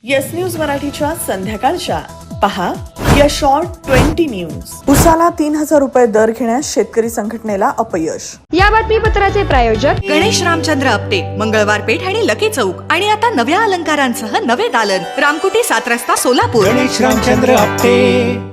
Yes news मराठीच्या संध्याकाळच्या पहा या शॉर्ट 20 न्यूज. उसाला 3,000 रुपये दर घेण्यास शेतकरी संघटनेला अपयश. या बातमीपत्राचे प्रायोजक गणेश रामचंद्र आपटे, मंगळवार पेठ आणि लकी चौक आणि आता नव्या अलंकारांसह नवे दालन, रामकुटी 7 रस्ता सोलापूर. गणेश रामचंद्र आपटे.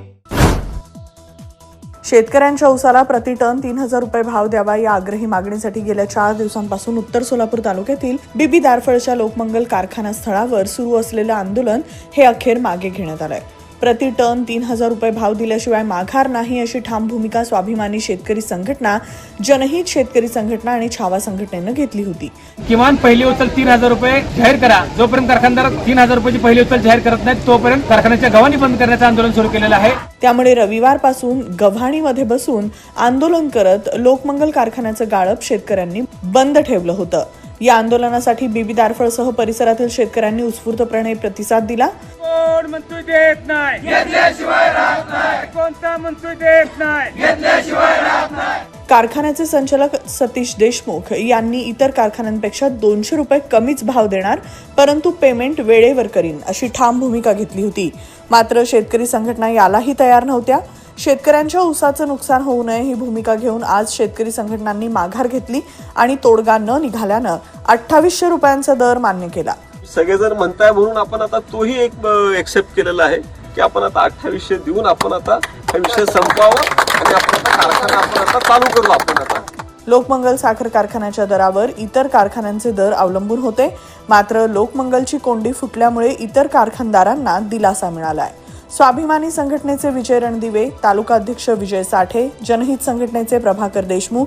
शेतकऱ्यांच्या उसाला प्रति टन 3,000 रुपये भाव द्यावा या आग्रही मागणीसाठी गेल्या 4 दिवसांपासून उत्तर सोलापूर तालुक्यातील बीबी दारफळच्या लोकमंगल कारखाना स्थळावर सुरू असलेलं आंदोलन हे अखेर मागे घेण्यात आलंय. प्रति टन 3,000 रुपये भाव दिल्याशिवाय माघार नाही अशी ठाम भूमिका स्वाभिमानी शेतकरी संघटना, जनहित शेतकरी संघटना आणि छावा संघटनेनं घेतली होती. किमान पहिली उचल 3,000 रुपये जाहीर करा. जोपर्यंत कारखानदार 3,000 रुपयाची पहिली उचल जाहीर करत नाही तोपर्यंत कारखान्याच्या गव्हाणी बंद करण्याचं आंदोलन सुरू केलेलं आहे. त्यामुळे रविवारपासून गव्हाणीमध्ये बसून आंदोलन करत लोकमंगल कारखान्याचं गाळप शेतकऱ्यांनी बंद ठेवलं होतं. या आंदोलनासाठी बीबी दारफळसह परिसरातील शेतकऱ्यांनी उत्स्फूर्तपणे प्रतिसाद दिला. कोण मंजूर देत नाही, घेतल्याशिवाय राहत नाही. कोणता मंजूर देत नाही, घेतल्याशिवाय राहत नाही. कारखान्याचे संचालक सतीश देशमुख यांनी इतर कारखान्यांपेक्षा 200 रुपये कमीच भाव देणार, परंतु पेमेंट वेळेवर करीन अशी ठाम भूमिका घेतली होती. मात्र शेतकरी संघटना यालाही तयार नव्हत्या. शेतकऱ्यांच्या ऊसाचं नुकसान होऊ नये ही भूमिका घेऊन आज शेतकरी संघटनांनी माघार घेतली आणि तोडगा न निघाल्यानं 2,800 रुपयांचा दर मान्य केला. सगळेजण म्हणताय म्हणून आपण आता तोही एक एक्सेप्ट केलेला आहे की आपण आता 2,800 देऊन आपण आता हा विषय संपवावा आणि आपण आता कारखाना आपण आता चालू करू. आपण आता लोकमंगल साखर कारखान्याच्या दरावर इतर कारखान्यांचे दर अवलंबून होते. मात्र लोकमंगलची कोंडी फुटल्यामुळे इतर कारखानदारांना दिलासा मिळालाय. स्वाभिमानी संघटनेचे विजय रणदिवे, तालुका अध्यक्ष विजय साठे, जनहित संघटनेचे प्रभाकर देशमुख,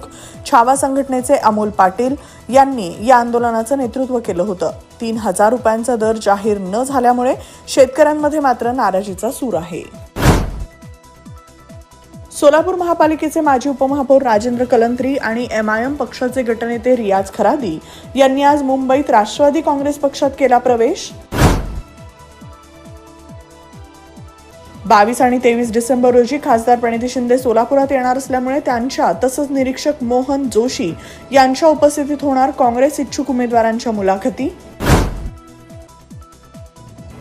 छावा संघटनेचे अमोल पाटील यांनी या आंदोलनाचं नेतृत्व केलं होतं. 3,000 रुपयांचा दर जाहीर न झाल्यामुळे शेतकऱ्यांमध्ये मात्र नाराजीचा सूर आहे. सोलापूर महापालिकेचे माजी उपमहापौर राजेंद्र कलंत्री आणि MIM पक्षाचे गटनेते रियाज खरादी यांनी आज मुंबईत राष्ट्रवादी काँग्रेस पक्षात केला प्रवेश. 22 आणि 23 डिसेंबर रोजी खासदार प्रणिती शिंदे सोलापुरात येणार असल्यामुळे त्यांच्या तसंच निरीक्षक मोहन जोशी यांच्या उपस्थितीत होणार काँग्रेस इच्छुक उमेदवारांच्या मुलाखती.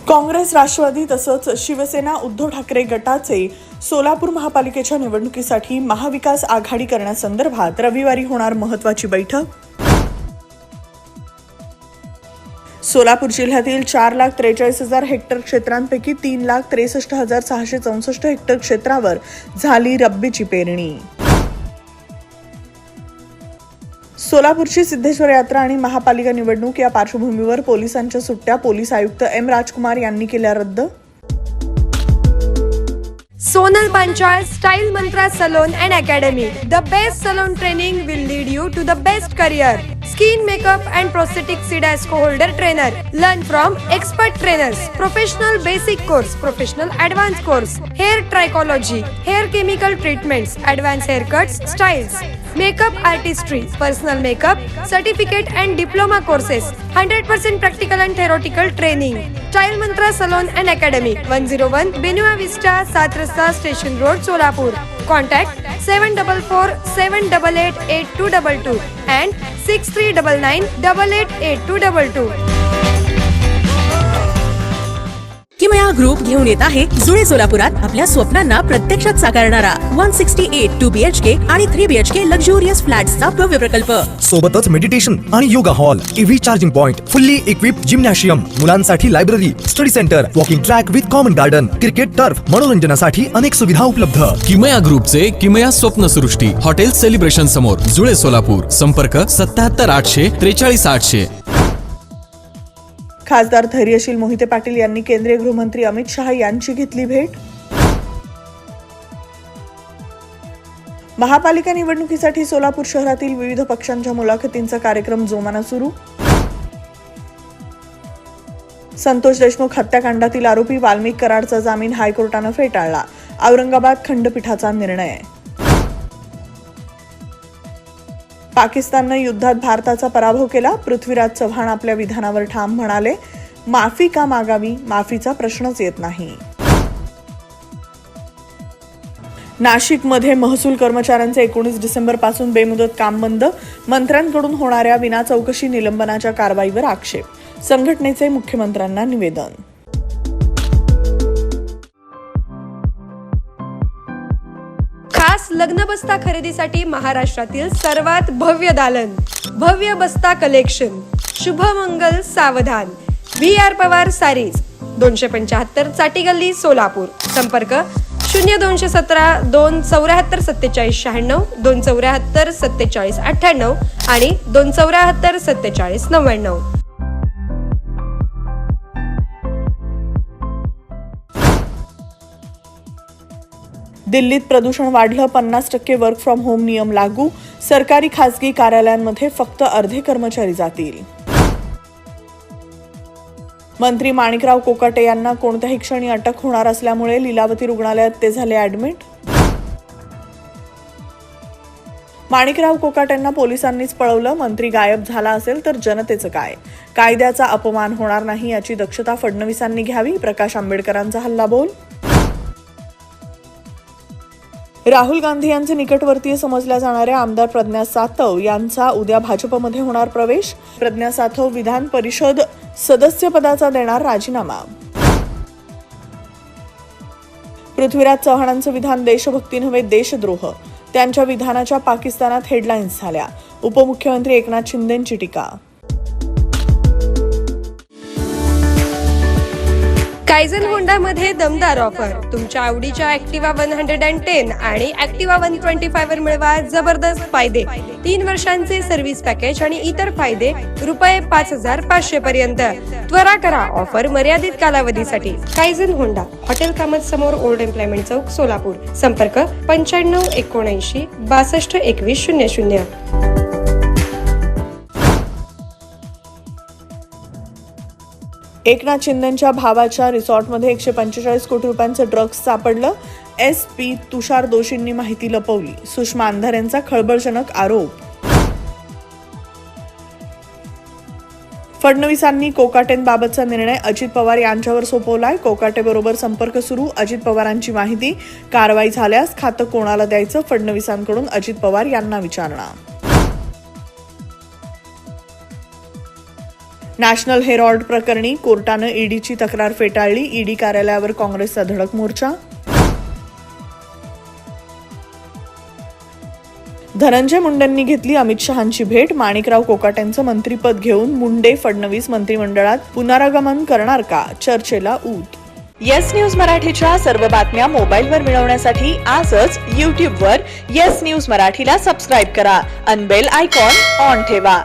काँग्रेस, राष्ट्रवादी तसंच शिवसेना उद्धव ठाकरे गटाचे सोलापूर महापालिकेच्या निवडणुकीसाठी महाविकास आघाडी करण्यासंदर्भात रविवारी होणार महत्त्वाची बैठक. सोलापूर जिल्ह्यातील 4,43,000 हेक्टर क्षेत्रांपैकी 3,63,664 हेक्टर क्षेत्रावर झाली रब्बीची पेरणी. सोलापूरची सिद्धेश्वर यात्रा आणि महापालिका निवडणूक या पार्श्वभूमीवर पोलिसांच्या सुट्ट्या पोलीस आयुक्त M राजकुमार यांनी केल्या रद्द. Sonal Panchal Style Mantra Salon and Academy. The best salon training will lead you to the best career. Skin makeup and prosthetic CDASCO holder trainer. Learn from expert trainers. Professional basic course, professional advanced course. Hair trichology, hair chemical treatments, advanced haircuts, styles. Makeup artistry, personal makeup, certificate and diploma courses. 100% practical and theoretical training. Style Mantra Salon and Academy. 101 Benua Vista, 7 Rasta Station Road, Solapur. Contact 744-788-8222 and 6399-888222. किमया group घेऊन येत आहे जुळे सोलापुरात आपल्या स्वप्नांना प्रत्यक्षात साकारणारा 168 2 BHK आणि 3 BHK लक्झुरियस फ्लॅट्सचा भव्य प्रकल्प. सोबतच मेडिटेशन आणि yoga hall, EV charging point, fully equipped gymnasium, मुलांसाठी library, study centre, walking track with common garden, cricket turf, मनोरंजनासाठी अनेक सुविधा उपलब्ध. किमया ग्रुपचे किमया स्वप्नसृष्टी हॉटेल सेलिब्रेशन समोर जुळे सोलापूर. संपर्क 77 800 43 800. खासदार धैर्यशील मोहिते पाटील यांनी केंद्रीय गृहमंत्री अमित शहा यांची घेतली भेट. महापालिका निवडणुकीसाठी सोलापूर शहरातील विविध पक्षांच्या मुलाखतींचा कार्यक्रम जोमानं सुरू. संतोष देशमुख हत्याकांडातील आरोपी वाल्मिक कराडचा जामीन हायकोर्टानं फेटाळला. औरंगाबाद खंडपीठाचा निर्णय. पाकिस्ताननं युद्धात भारताचा पराभव केला. पृथ्वीराज चव्हाण आपल्या विधानावर ठाम म्हणाले, माफी का मागावी, माफीचा प्रश्नच येत नाही. नाशिकमध्ये महसूल कर्मचाऱ्यांचे 19 डिसेंबर पासून बेमुदत काम बंद. मंत्र्यांकडून होणाऱ्या विना चौकशी निलंबनाच्या कारवाईवर आक्षेप. संघटनेचे मुख्यमंत्र्यांना निवेदन. लग्न बस्ता खरेदीसाठी महाराष्ट्रातील सर्वात भव्य दालन, भव्य बस्ता कलेक्शन, शुभमंगल सावधान, VR पवार सारीज, 275 चाटी गल्ली सोलापूर. संपर्क 0217 274 47 96, 274 47 98 आणि 274 47 99. दिल्लीत प्रदूषण वाढलं, 50% वर्क फ्रॉम होम नियम लागू, सरकारी खासगी कार्यालयांमध्ये फक्त अर्धे कर्मचारी जातील. मंत्री माणिकराव कोकाटे यांना कोणत्याही क्षणी अटक होणार असल्यामुळे लीलावती रुग्णालयात ते झाले ऍडमिट. माणिकराव कोकाटेंना पोलिसांनीच पळवलं, मंत्री गायब झाला असेल तर जनतेचं काय? कायद्याचा अपमान होणार नाही याची दक्षता फडणवीसांनी घ्यावी, प्रकाश आंबेडकरांचा हल्लाबोल. राहुल गांधी यांचे निकटवर्तीय समजल्या जाणाऱ्या आमदार प्रज्ञा सातव यांचा उद्या भाजपमध्ये होणार प्रवेश. प्रज्ञा सातव विधान परिषद सदस्यपदाचा देणार राजीनामा. पृथ्वीराज चव्हाणांचं विधान देशभक्ती नव्हे देशद्रोह, त्यांच्या विधानाच्या पाकिस्तानात हेडलाईन्स झाल्या. उपमुख्यमंत्री एकनाथ शिंदेंची टीका. कायझन होंडामध्ये दमदार ऑफर. तुमच्या आवडीच्या ॲक्टिवा 110 आणि ॲक्टिवा 125 वर मिळवा जबरदस्त फायदे. 3 वर्षांचे सर्व्हिस पॅकेज आणि इतर फायदे ₹5,500 पर्यंत. त्वरा करा, ऑफर मर्यादित कालावधीसाठी. कायझन होंडा, हॉटेल कामत समोर, ओल्ड एम्प्लॉयमेंट चौक, सोलापूर. संपर्क 95 79 62 21 00. एकनाथ शिंदेंच्या भावाच्या रिसॉर्टमध्ये 145 कोटी रुपयांचं ड्रग्ज सापडलं. SP तुषार दोशींनी माहिती लपवली. सुषमा अंधारेंचा खळबळजनक आरोप. फडणवीसांनी कोकाटेंबाबतचा निर्णय अजित पवार यांच्यावर सोपवलाय. कोकाटेबरोबर संपर्क सुरू, अजित पवारांची माहिती. कारवाई झाल्यास खातं कोणाला द्यायचं, फडणवीसांकडून अजित पवार यांना विचारणा. नॅशनल हेरॉल्ड प्रकरणी कोर्टानं ईडीची तक्रार फेटाळली. ईडी कार्यालयावर काँग्रेसचा धडक मोर्चा. धनंजय मुंडेंनी घेतली अमित शहांची भेट. माणिकराव कोकाटेंचं मंत्रीपद घेऊन मुंडे फडणवीस मंत्रिमंडळात पुनरागमन करणार का? चर्चेला ऊत. येस न्यूज मराठीच्या सर्व बातम्या मोबाईलवर मिळवण्यासाठी आजच YouTubeवर येस न्यूज मराठीला सबस्क्राईब करा. अन बेल आयकॉन ऑन ठेवा.